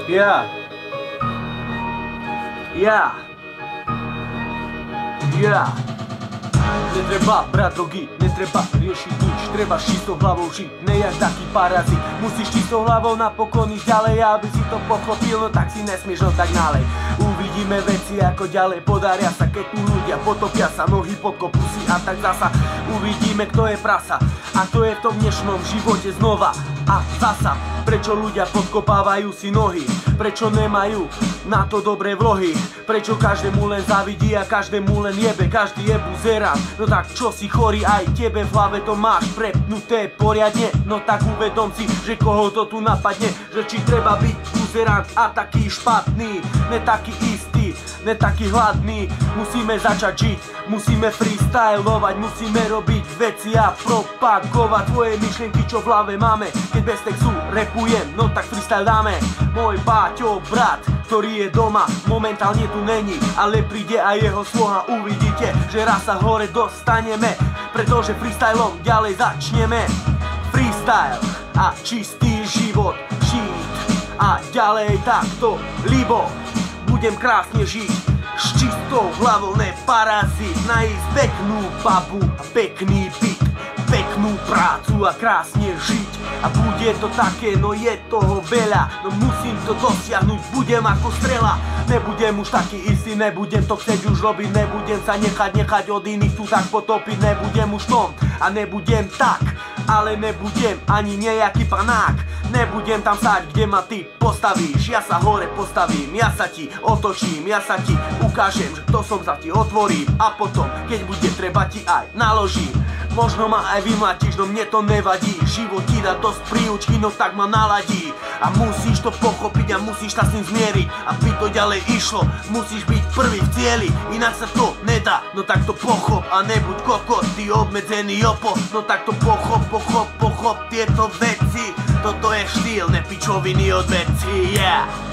Ja. Netreba brať drogy, netreba riešiť nič, treba s čistou hlavou žiť, nejak taký parazit. Musíš čistou hlavou napokon ísť ďalej, aby si to pochopil, no tak si nesmieš, no tak nálej. Uvidíme veci ako ďalej podaria sa, keď tu ľudia potopia sa, nohy podkopú si a tak zasa. Uvidíme, kto je prasa a to je v tom dnešnom živote znova a zasa. Prečo ľudia podkopávajú si nohy, prečo nemajú na to dobré vlohy, prečo každému len závidí a každému len jebe, každý je buzerant. No tak čo si chorý, aj tebe v hlave to máš prepnuté poriadne. No tak uvedom si, že koho to tu napadne, že či treba byť buzerant a taký špatný, ne taký istý, ne taký hladný. Musíme začať žiť, musíme freestylovať, musíme robiť veci a propagovať svoje myšlienky, čo v hlave máme. Keď bez textu repujem, no tak freestyle dáme. Môj Páťo brat, ktorý je doma, momentálne tu není, ale príde aj jeho sloha. Uvidíte, že raz sa hore dostaneme, pretože freestylom ďalej začneme. Freestyle a čistý život žiť a ďalej takto libo budem krásne žiť s čistou hlavou, ne parazit. Nájsť peknú babu a pekný byt, peknú prácu a krásne žiť. A bude to také, no je toho veľa, no musím to dosiahnuť, budem ako strela. Nebudem už taký istý, nebudem to chcieť už robiť, nebudem sa nechať od iných tu tak potopiť. Nebudem už tom a nebudem tak, ale nebudem ani nejaký panák. Nebudem tam stať, kde ma ty postavíš, ja sa hore postavím, ja sa ti otočím, ja sa ti ukážem, že to som za ti otvorím. A potom, keď bude treba, ti aj naložím. Možno ma aj vymlatíš, no mne to nevadí, život ti dá dosť príučky, no tak ma naladí. A musíš to pochopiť a musíš sa s ním zmieriť, aby to ďalej išlo, musíš byť prvý v cieli, inak sa to nedá. No tak to pochop a nebuď kokot, ty obmedzený opo. No tak to pochop tieto veci. Toto je štýl, ne pičoviny od veci, yeah.